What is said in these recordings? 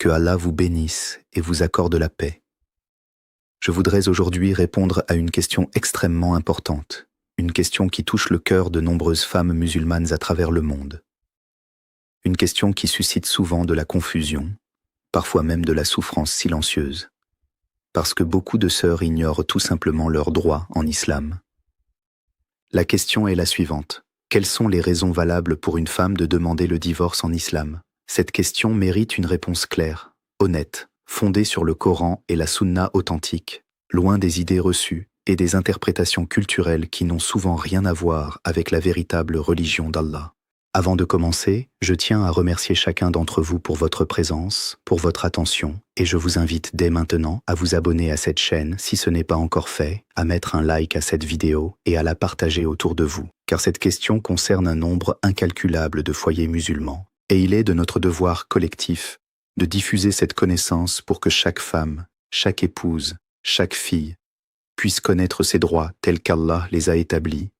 Que Allah vous bénisse et vous accorde la paix. Je voudrais aujourd'hui répondre à une question extrêmement importante, une question qui touche le cœur de nombreuses femmes musulmanes à travers le monde. Une question qui suscite souvent de la confusion, parfois même de la souffrance silencieuse, parce que beaucoup de sœurs ignorent tout simplement leurs droits en islam. La question est la suivante. Quelles sont les raisons valables pour une femme de demander le divorce en islam ? Cette question mérite une réponse claire, honnête, fondée sur le Coran et la Sunna authentique, loin des idées reçues et des interprétations culturelles qui n'ont souvent rien à voir avec la véritable religion d'Allah. Avant de commencer, je tiens à remercier chacun d'entre vous pour votre présence, pour votre attention, et je vous invite dès maintenant à vous abonner à cette chaîne si ce n'est pas encore fait, à mettre un like à cette vidéo et à la partager autour de vous, car cette question concerne un nombre incalculable de foyers musulmans. Et il est de notre devoir collectif de diffuser cette connaissance pour que chaque femme, chaque épouse, chaque fille puisse connaître ses droits tels qu'Allah les a établis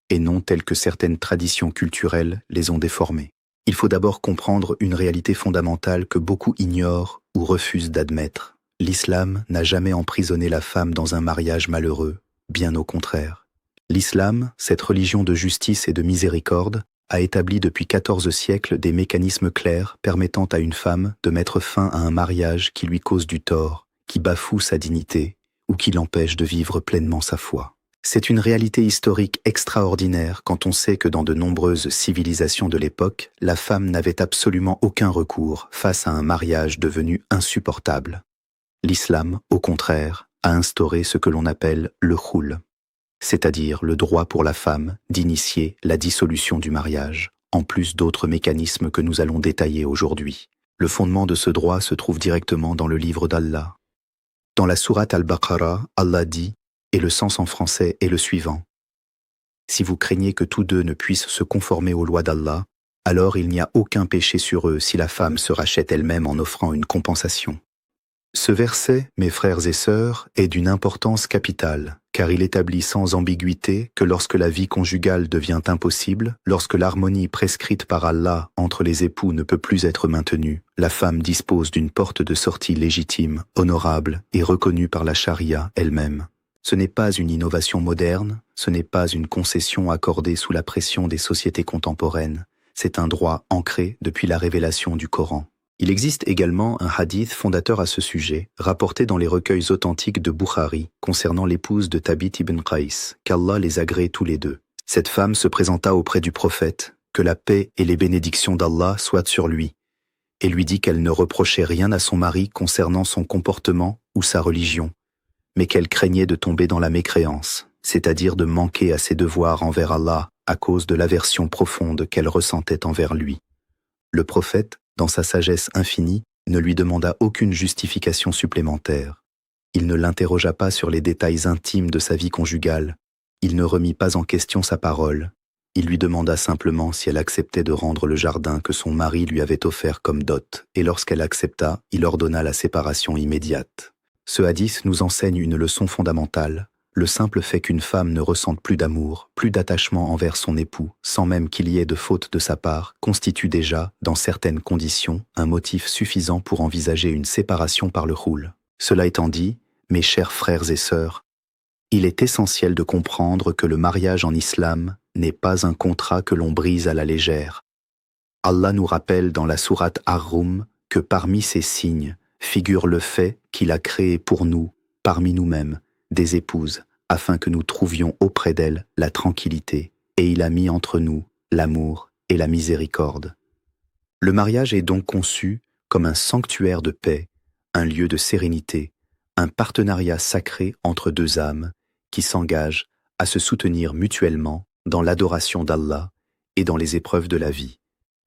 et non tels que certaines traditions culturelles les ont déformés. Il faut d'abord comprendre une réalité fondamentale que beaucoup ignorent ou refusent d'admettre. L'islam n'a jamais emprisonné la femme dans un mariage malheureux, bien au contraire. L'islam, cette religion de justice et de miséricorde, a établi depuis 14 siècles des mécanismes clairs permettant à une femme de mettre fin à un mariage qui lui cause du tort, qui bafoue sa dignité ou qui l'empêche de vivre pleinement sa foi. C'est une réalité historique extraordinaire quand on sait que dans de nombreuses civilisations de l'époque, la femme n'avait absolument aucun recours face à un mariage devenu insupportable. L'islam, au contraire, a instauré ce que l'on appelle le khoul, c'est-à-dire le droit pour la femme d'initier la dissolution du mariage, en plus d'autres mécanismes que nous allons détailler aujourd'hui. Le fondement de ce droit se trouve directement dans le livre d'Allah. Dans la sourate Al-Baqarah, Allah dit, et le sens en français est le suivant. Si vous craignez que tous deux ne puissent se conformer aux lois d'Allah, alors il n'y a aucun péché sur eux si la femme se rachète elle-même en offrant une compensation. Ce verset, mes frères et sœurs, est d'une importance capitale, car il établit sans ambiguïté que lorsque la vie conjugale devient impossible, lorsque l'harmonie prescrite par Allah entre les époux ne peut plus être maintenue, la femme dispose d'une porte de sortie légitime, honorable et reconnue par la charia elle-même. Ce n'est pas une innovation moderne, ce n'est pas une concession accordée sous la pression des sociétés contemporaines, c'est un droit ancré depuis la révélation du Coran. Il existe également un hadith fondateur à ce sujet, rapporté dans les recueils authentiques de Bukhari, concernant l'épouse de Thabit ibn Qais, qu'Allah les agrée tous les deux. Cette femme se présenta auprès du prophète, que la paix et les bénédictions d'Allah soient sur lui, et lui dit qu'elle ne reprochait rien à son mari concernant son comportement ou sa religion, mais qu'elle craignait de tomber dans la mécréance, c'est-à-dire de manquer à ses devoirs envers Allah à cause de l'aversion profonde qu'elle ressentait envers lui. Le prophète, dans sa sagesse infinie, ne lui demanda aucune justification supplémentaire. Il ne l'interrogea pas sur les détails intimes de sa vie conjugale. Il ne remit pas en question sa parole. Il lui demanda simplement si elle acceptait de rendre le jardin que son mari lui avait offert comme dot, et lorsqu'elle accepta, il ordonna la séparation immédiate. Ce hadith nous enseigne une leçon fondamentale. Le simple fait qu'une femme ne ressente plus d'amour, plus d'attachement envers son époux, sans même qu'il y ait de faute de sa part, constitue déjà, dans certaines conditions, un motif suffisant pour envisager une séparation par le khoul. Cela étant dit, mes chers frères et sœurs, il est essentiel de comprendre que le mariage en islam n'est pas un contrat que l'on brise à la légère. Allah nous rappelle dans la sourate Ar-Rum que parmi ces signes figure le fait qu'il a créé pour nous, parmi nous-mêmes, des épouses, afin que nous trouvions auprès d'elles la tranquillité, et il a mis entre nous l'amour et la miséricorde. Le mariage est donc conçu comme un sanctuaire de paix, un lieu de sérénité, un partenariat sacré entre deux âmes qui s'engagent à se soutenir mutuellement dans l'adoration d'Allah et dans les épreuves de la vie.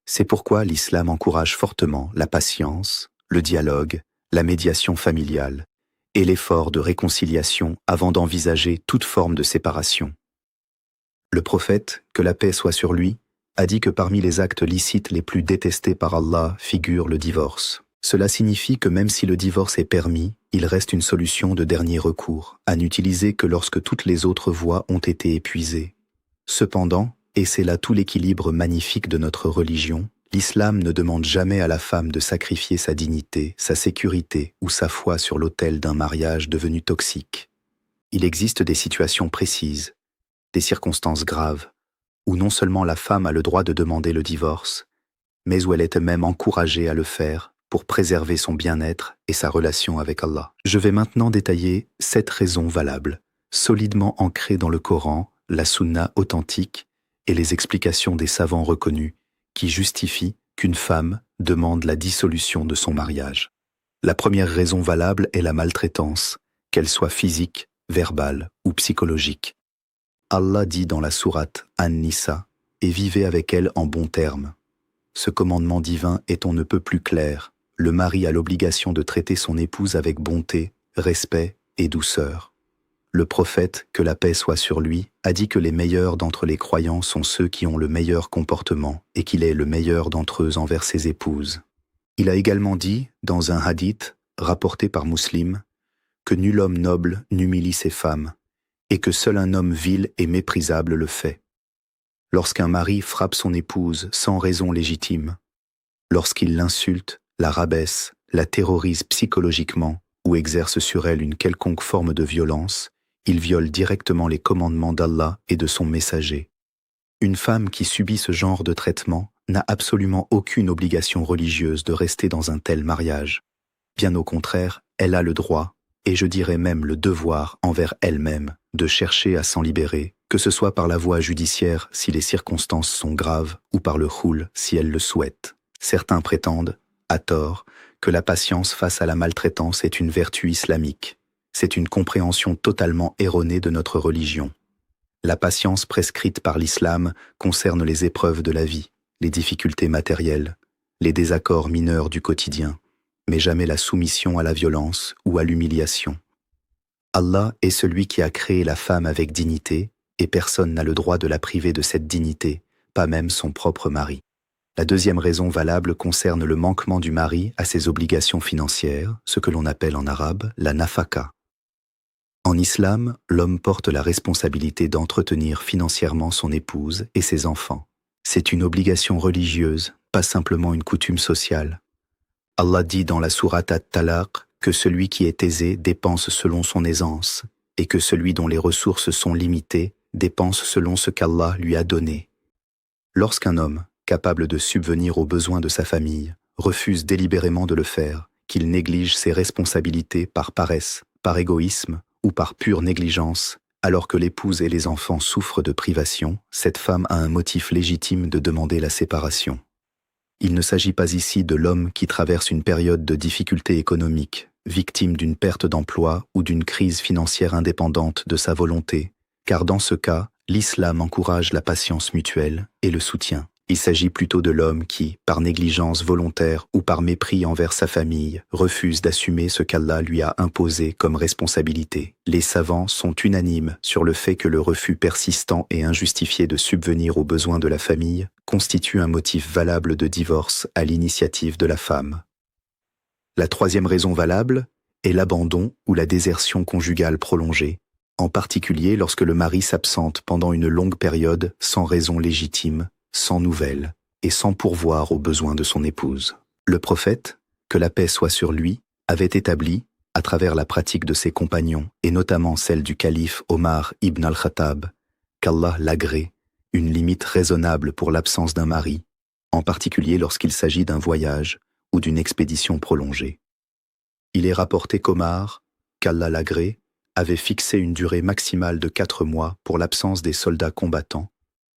C'est pourquoi l'islam encourage fortement la patience, le dialogue, la médiation familiale, et l'effort de réconciliation avant d'envisager toute forme de séparation. Le prophète, que la paix soit sur lui, a dit que parmi les actes licites les plus détestés par Allah figure le divorce. Cela signifie que même si le divorce est permis, il reste une solution de dernier recours, à n'utiliser que lorsque toutes les autres voies ont été épuisées. Cependant, et c'est là tout l'équilibre magnifique de notre religion, L'islam ne demande jamais à la femme de sacrifier sa dignité, sa sécurité ou sa foi sur l'autel d'un mariage devenu toxique. Il existe des situations précises, des circonstances graves, où non seulement la femme a le droit de demander le divorce, mais où elle est même encouragée à le faire pour préserver son bien-être et sa relation avec Allah. Je vais maintenant détailler 7 raisons valables, solidement ancrées dans le Coran, la Sunna authentique et les explications des savants reconnus, qui justifient qu'une femme demande la dissolution de son mariage. La première raison valable est la maltraitance, qu'elle soit physique, verbale ou psychologique. Allah dit dans la sourate An-Nisa, « Et vivez avec elle en bons termes ». Ce commandement divin est on ne peut plus clair. Le mari a l'obligation de traiter son épouse avec bonté, respect et douceur. Le prophète, que la paix soit sur lui, a dit que les meilleurs d'entre les croyants sont ceux qui ont le meilleur comportement et qu'il est le meilleur d'entre eux envers ses épouses. Il a également dit, dans un hadith rapporté par Muslim, que nul homme noble n'humilie ses femmes et que seul un homme vil et méprisable le fait. Lorsqu'un mari frappe son épouse sans raison légitime, lorsqu'il l'insulte, la rabaisse, la terrorise psychologiquement ou exerce sur elle une quelconque forme de violence, il viole directement les commandements d'Allah et de son messager. Une femme qui subit ce genre de traitement n'a absolument aucune obligation religieuse de rester dans un tel mariage. Bien au contraire, elle a le droit, et je dirais même le devoir envers elle-même, de chercher à s'en libérer, que ce soit par la voie judiciaire si les circonstances sont graves ou par le khoul si elle le souhaite. Certains prétendent, à tort, que la patience face à la maltraitance est une vertu islamique. C'est une compréhension totalement erronée de notre religion. La patience prescrite par l'islam concerne les épreuves de la vie, les difficultés matérielles, les désaccords mineurs du quotidien, mais jamais la soumission à la violence ou à l'humiliation. Allah est celui qui a créé la femme avec dignité, et personne n'a le droit de la priver de cette dignité, pas même son propre mari. La deuxième raison valable concerne le manquement du mari à ses obligations financières, ce que l'on appelle en arabe la nafaka. En islam, l'homme porte la responsabilité d'entretenir financièrement son épouse et ses enfants. C'est une obligation religieuse, pas simplement une coutume sociale. Allah dit dans la sourate At-Talaq que celui qui est aisé dépense selon son aisance et que celui dont les ressources sont limitées dépense selon ce qu'Allah lui a donné. Lorsqu'un homme, capable de subvenir aux besoins de sa famille, refuse délibérément de le faire, qu'il néglige ses responsabilités par paresse, par égoïsme ou par pure négligence, alors que l'épouse et les enfants souffrent de privation, cette femme a un motif légitime de demander la séparation. Il ne s'agit pas ici de l'homme qui traverse une période de difficulté économique, victime d'une perte d'emploi ou d'une crise financière indépendante de sa volonté, car dans ce cas, l'islam encourage la patience mutuelle et le soutien. Il s'agit plutôt de l'homme qui, par négligence volontaire ou par mépris envers sa famille, refuse d'assumer ce qu'Allah lui a imposé comme responsabilité. Les savants sont unanimes sur le fait que le refus persistant et injustifié de subvenir aux besoins de la famille constitue un motif valable de divorce à l'initiative de la femme. La troisième raison valable est l'abandon ou la désertion conjugale prolongée, en particulier lorsque le mari s'absente pendant une longue période sans raison légitime, sans nouvelles et sans pourvoir aux besoins de son épouse. Le prophète, que la paix soit sur lui, avait établi, à travers la pratique de ses compagnons, et notamment celle du calife Omar ibn al-Khattab, qu'Allah l'agrée, une limite raisonnable pour l'absence d'un mari, en particulier lorsqu'il s'agit d'un voyage ou d'une expédition prolongée. Il est rapporté qu'Omar, qu'Allah l'agrée, avait fixé une durée maximale de 4 mois pour l'absence des soldats combattants,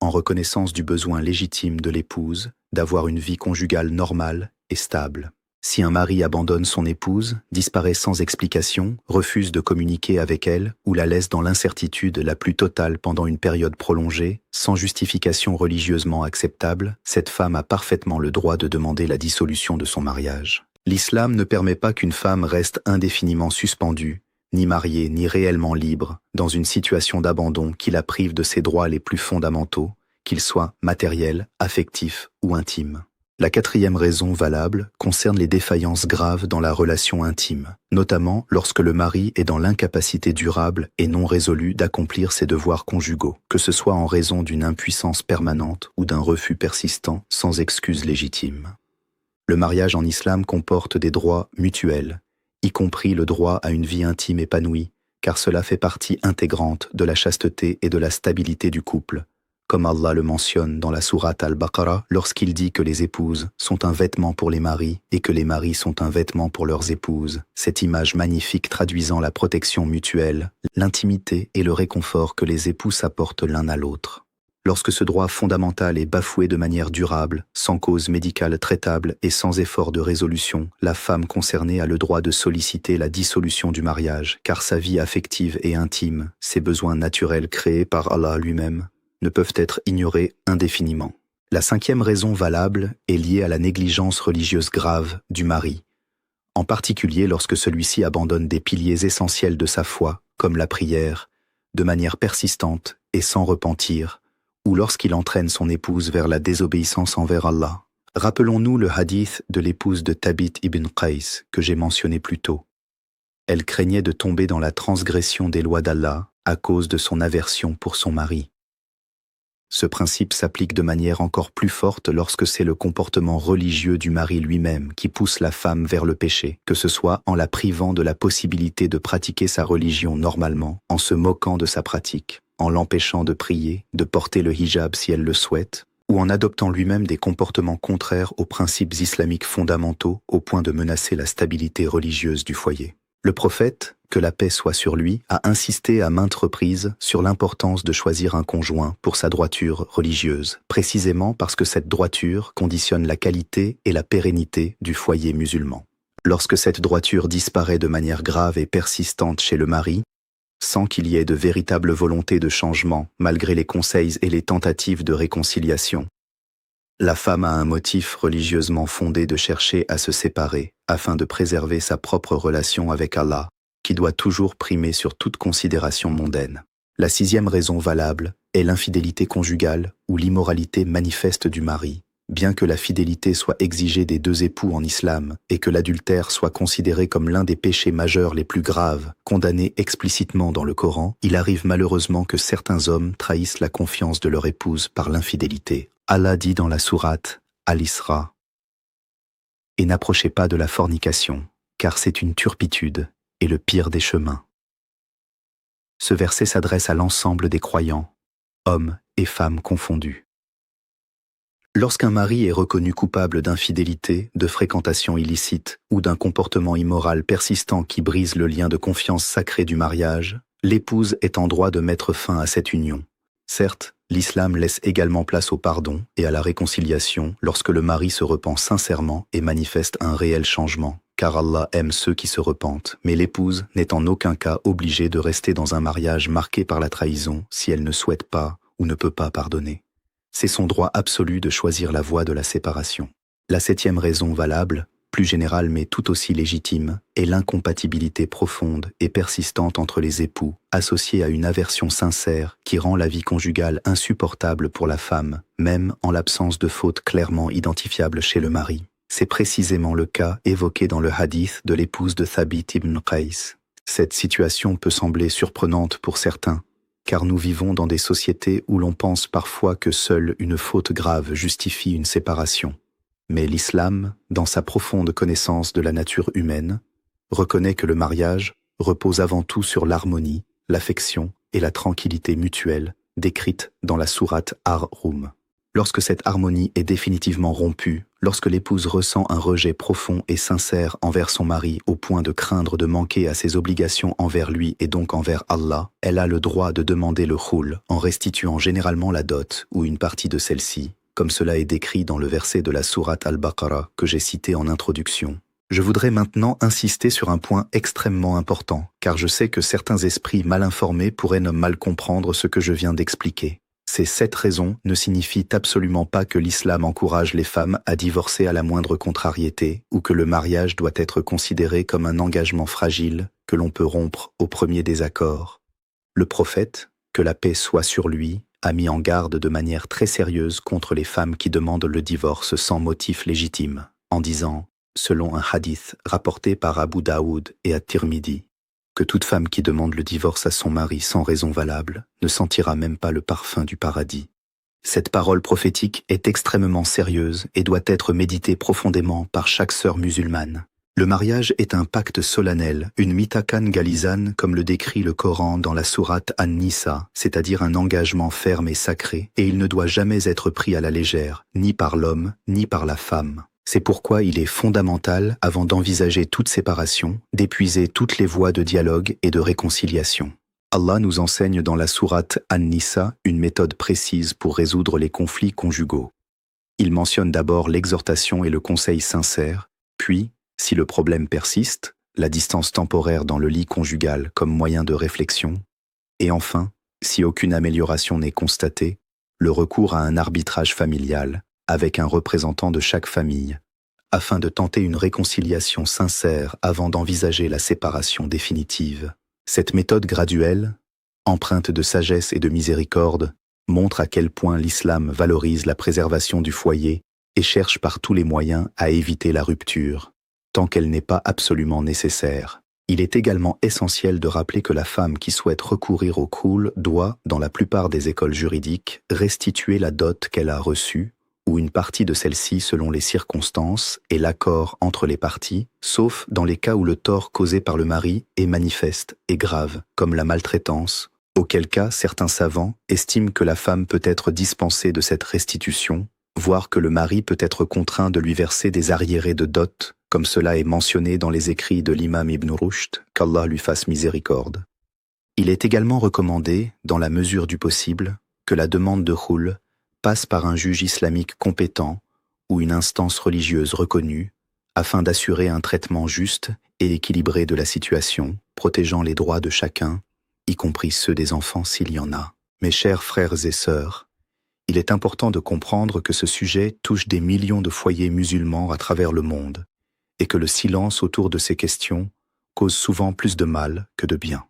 en reconnaissance du besoin légitime de l'épouse d'avoir une vie conjugale normale et stable. Si un mari abandonne son épouse, disparaît sans explication, refuse de communiquer avec elle ou la laisse dans l'incertitude la plus totale pendant une période prolongée, sans justification religieusement acceptable, cette femme a parfaitement le droit de demander la dissolution de son mariage. L'islam ne permet pas qu'une femme reste indéfiniment suspendue, ni mariée, ni réellement libre, dans une situation d'abandon qui la prive de ses droits les plus fondamentaux, qu'ils soient matériels, affectifs ou intimes. La quatrième raison valable concerne les défaillances graves dans la relation intime, notamment lorsque le mari est dans l'incapacité durable et non résolue d'accomplir ses devoirs conjugaux, que ce soit en raison d'une impuissance permanente ou d'un refus persistant sans excuse légitime. Le mariage en islam comporte des droits mutuels, y compris le droit à une vie intime épanouie, car cela fait partie intégrante de la chasteté et de la stabilité du couple, comme Allah le mentionne dans la sourate Al-Baqarah lorsqu'il dit que les épouses sont un vêtement pour les maris et que les maris sont un vêtement pour leurs épouses. Cette image magnifique traduisant la protection mutuelle, l'intimité et le réconfort que les époux s'apportent l'un à l'autre. Lorsque ce droit fondamental est bafoué de manière durable, sans cause médicale traitable et sans effort de résolution, la femme concernée a le droit de solliciter la dissolution du mariage, car sa vie affective et intime, ses besoins naturels créés par Allah lui-même, ne peuvent être ignorés indéfiniment. La cinquième raison valable est liée à la négligence religieuse grave du mari, en particulier lorsque celui-ci abandonne des piliers essentiels de sa foi, comme la prière, de manière persistante et sans repentir, ou lorsqu'il entraîne son épouse vers la désobéissance envers Allah. Rappelons-nous le hadith de l'épouse de Thabit ibn Qais que j'ai mentionné plus tôt. Elle craignait de tomber dans la transgression des lois d'Allah à cause de son aversion pour son mari. Ce principe s'applique de manière encore plus forte lorsque c'est le comportement religieux du mari lui-même qui pousse la femme vers le péché, que ce soit en la privant de la possibilité de pratiquer sa religion normalement, en se moquant de sa pratique, en l'empêchant de prier, de porter le hijab si elle le souhaite, ou en adoptant lui-même des comportements contraires aux principes islamiques fondamentaux au point de menacer la stabilité religieuse du foyer. Le prophète, que la paix soit sur lui, a insisté à maintes reprises sur l'importance de choisir un conjoint pour sa droiture religieuse, précisément parce que cette droiture conditionne la qualité et la pérennité du foyer musulman. Lorsque cette droiture disparaît de manière grave et persistante chez le mari, sans qu'il y ait de véritable volonté de changement malgré les conseils et les tentatives de réconciliation, la femme a un motif religieusement fondé de chercher à se séparer afin de préserver sa propre relation avec Allah, qui doit toujours primer sur toute considération mondaine. La sixième raison valable est l'infidélité conjugale ou l'immoralité manifeste du mari. Bien que la fidélité soit exigée des deux époux en islam et que l'adultère soit considéré comme l'un des péchés majeurs les plus graves, condamnés explicitement dans le Coran, il arrive malheureusement que certains hommes trahissent la confiance de leur épouse par l'infidélité. Allah dit dans la sourate Al-Isra: « Et n'approchez pas de la fornication, car c'est une turpitude et le pire des chemins. » Ce verset s'adresse à l'ensemble des croyants, hommes et femmes confondus. Lorsqu'un mari est reconnu coupable d'infidélité, de fréquentation illicite ou d'un comportement immoral persistant qui brise le lien de confiance sacré du mariage, l'épouse est en droit de mettre fin à cette union. Certes, l'islam laisse également place au pardon et à la réconciliation lorsque le mari se repent sincèrement et manifeste un réel changement, car Allah aime ceux qui se repentent, mais l'épouse n'est en aucun cas obligée de rester dans un mariage marqué par la trahison si elle ne souhaite pas ou ne peut pas pardonner. C'est son droit absolu de choisir la voie de la séparation. La septième raison valable, plus générale mais tout aussi légitime, est l'incompatibilité profonde et persistante entre les époux, associée à une aversion sincère qui rend la vie conjugale insupportable pour la femme, même en l'absence de fautes clairement identifiables chez le mari. C'est précisément le cas évoqué dans le hadith de l'épouse de Thabit ibn Qais. Cette situation peut sembler surprenante pour certains, car nous vivons dans des sociétés où l'on pense parfois que seule une faute grave justifie une séparation. Mais l'islam, dans sa profonde connaissance de la nature humaine, reconnaît que le mariage repose avant tout sur l'harmonie, l'affection et la tranquillité mutuelle décrites dans la sourate Ar-Rum. Lorsque cette harmonie est définitivement rompue, lorsque l'épouse ressent un rejet profond et sincère envers son mari au point de craindre de manquer à ses obligations envers lui et donc envers Allah, elle a le droit de demander le khoul en restituant généralement la dot ou une partie de celle-ci, comme cela est décrit dans le verset de la sourate Al-Baqarah que j'ai cité en introduction. Je voudrais maintenant insister sur un point extrêmement important, car je sais que certains esprits mal informés pourraient ne mal comprendre ce que je viens d'expliquer. Ces 7 raisons ne signifient absolument pas que l'islam encourage les femmes à divorcer à la moindre contrariété ou que le mariage doit être considéré comme un engagement fragile que l'on peut rompre au premier désaccord. Le prophète, que la paix soit sur lui, a mis en garde de manière très sérieuse contre les femmes qui demandent le divorce sans motif légitime, en disant, selon un hadith rapporté par Abu Daoud et at-Tirmidhi, que toute femme qui demande le divorce à son mari sans raison valable ne sentira même pas le parfum du paradis. Cette parole prophétique est extrêmement sérieuse et doit être méditée profondément par chaque sœur musulmane. Le mariage est un pacte solennel, une mitakan galizan comme le décrit le Coran dans la sourate An-Nisa, c'est-à-dire un engagement ferme et sacré, et il ne doit jamais être pris à la légère, ni par l'homme, ni par la femme. C'est pourquoi il est fondamental, avant d'envisager toute séparation, d'épuiser toutes les voies de dialogue et de réconciliation. Allah nous enseigne dans la sourate An-Nisa une méthode précise pour résoudre les conflits conjugaux. Il mentionne d'abord l'exhortation et le conseil sincère, puis, si le problème persiste, la distance temporaire dans le lit conjugal comme moyen de réflexion, et enfin, si aucune amélioration n'est constatée, le recours à un arbitrage familial, avec un représentant de chaque famille, afin de tenter une réconciliation sincère avant d'envisager la séparation définitive. Cette méthode graduelle, empreinte de sagesse et de miséricorde, montre à quel point l'islam valorise la préservation du foyer et cherche par tous les moyens à éviter la rupture, tant qu'elle n'est pas absolument nécessaire. Il est également essentiel de rappeler que la femme qui souhaite recourir au khul doit, dans la plupart des écoles juridiques, restituer la dot qu'elle a reçue, ou une partie de celle-ci selon les circonstances et l'accord entre les parties, sauf dans les cas où le tort causé par le mari est manifeste et grave, comme la maltraitance, auquel cas certains savants estiment que la femme peut être dispensée de cette restitution, voire que le mari peut être contraint de lui verser des arriérés de dot, comme cela est mentionné dans les écrits de l'imam Ibn Rushd, qu'Allah lui fasse miséricorde. Il est également recommandé, dans la mesure du possible, que la demande de khul passe par un juge islamique compétent ou une instance religieuse reconnue, afin d'assurer un traitement juste et équilibré de la situation, protégeant les droits de chacun, y compris ceux des enfants s'il y en a. Mes chers frères et sœurs, il est important de comprendre que ce sujet touche des millions de foyers musulmans à travers le monde, et que le silence autour de ces questions cause souvent plus de mal que de bien.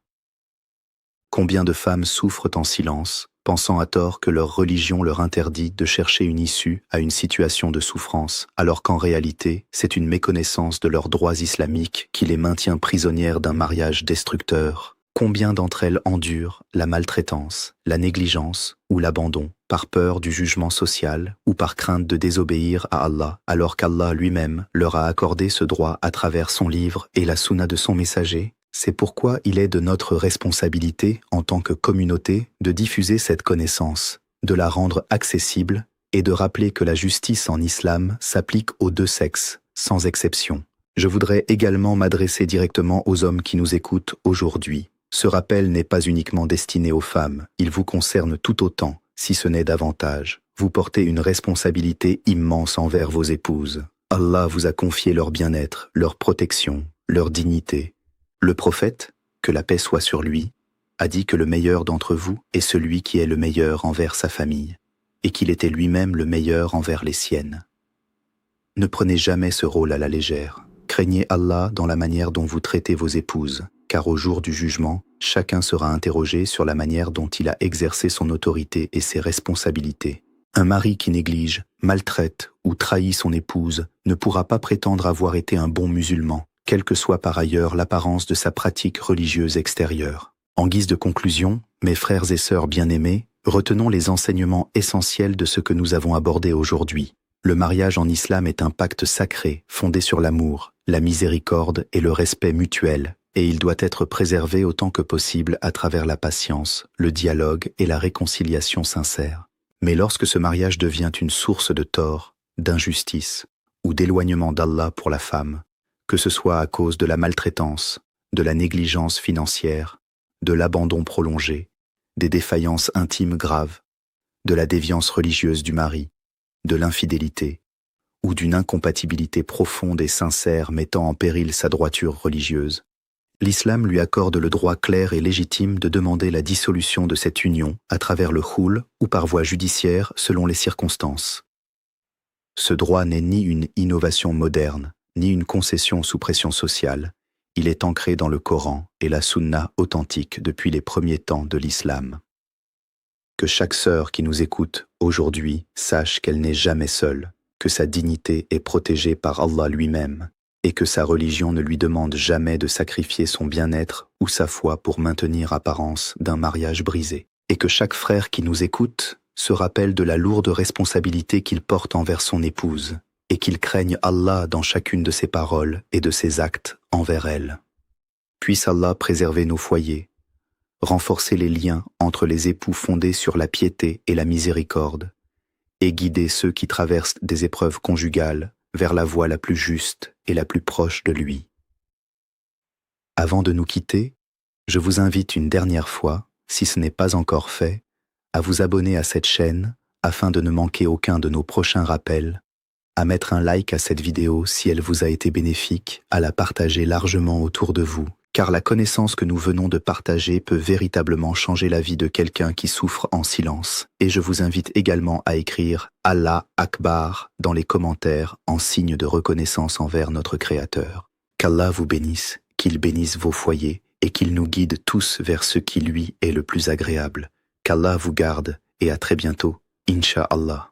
Combien de femmes souffrent en silence, pensant à tort que leur religion leur interdit de chercher une issue à une situation de souffrance, alors qu'en réalité, c'est une méconnaissance de leurs droits islamiques qui les maintient prisonnières d'un mariage destructeur. Combien d'entre elles endurent la maltraitance, la négligence ou l'abandon par peur du jugement social ou par crainte de désobéir à Allah, alors qu'Allah lui-même leur a accordé ce droit à travers son livre et la sunna de son messager? C'est pourquoi il est de notre responsabilité, en tant que communauté, de diffuser cette connaissance, de la rendre accessible et de rappeler que la justice en islam s'applique aux deux sexes, sans exception. Je voudrais également m'adresser directement aux hommes qui nous écoutent aujourd'hui. Ce rappel n'est pas uniquement destiné aux femmes, il vous concerne tout autant, si ce n'est davantage. Vous portez une responsabilité immense envers vos épouses. Allah vous a confié leur bien-être, leur protection, leur dignité. Le prophète, que la paix soit sur lui, a dit que le meilleur d'entre vous est celui qui est le meilleur envers sa famille, et qu'il était lui-même le meilleur envers les siennes. Ne prenez jamais ce rôle à la légère. Craignez Allah dans la manière dont vous traitez vos épouses, car au jour du jugement, chacun sera interrogé sur la manière dont il a exercé son autorité et ses responsabilités. Un mari qui néglige, maltraite ou trahit son épouse ne pourra pas prétendre avoir été un bon musulman, quelle que soit par ailleurs l'apparence de sa pratique religieuse extérieure. En guise de conclusion, mes frères et sœurs bien-aimés, retenons les enseignements essentiels de ce que nous avons abordé aujourd'hui. Le mariage en islam est un pacte sacré, fondé sur l'amour, la miséricorde et le respect mutuel, et il doit être préservé autant que possible à travers la patience, le dialogue et la réconciliation sincère. Mais lorsque ce mariage devient une source de tort, d'injustice ou d'éloignement d'Allah pour la femme, que ce soit à cause de la maltraitance, de la négligence financière, de l'abandon prolongé, des défaillances intimes graves, de la déviance religieuse du mari, de l'infidélité, ou d'une incompatibilité profonde et sincère mettant en péril sa droiture religieuse, l'islam lui accorde le droit clair et légitime de demander la dissolution de cette union à travers le khul ou par voie judiciaire selon les circonstances. Ce droit n'est ni une innovation moderne, ni une concession sous pression sociale. Il est ancré dans le Coran et la sunna authentique depuis les premiers temps de l'islam. Que chaque sœur qui nous écoute aujourd'hui sache qu'elle n'est jamais seule, que sa dignité est protégée par Allah lui-même, et que sa religion ne lui demande jamais de sacrifier son bien-être ou sa foi pour maintenir apparence d'un mariage brisé. Et que chaque frère qui nous écoute se rappelle de la lourde responsabilité qu'il porte envers son épouse, et qu'il craigne Allah dans chacune de ses paroles et de ses actes envers elle. Puisse Allah préserver nos foyers, renforcer les liens entre les époux fondés sur la piété et la miséricorde, et guider ceux qui traversent des épreuves conjugales vers la voie la plus juste et la plus proche de lui. Avant de nous quitter, je vous invite une dernière fois, si ce n'est pas encore fait, à vous abonner à cette chaîne afin de ne manquer aucun de nos prochains rappels, à mettre un like à cette vidéo si elle vous a été bénéfique, à la partager largement autour de vous, car la connaissance que nous venons de partager peut véritablement changer la vie de quelqu'un qui souffre en silence. Et je vous invite également à écrire Allah Akbar dans les commentaires en signe de reconnaissance envers notre Créateur. Qu'Allah vous bénisse, qu'il bénisse vos foyers et qu'il nous guide tous vers ce qui lui est le plus agréable. Qu'Allah vous garde et à très bientôt, Inch'Allah.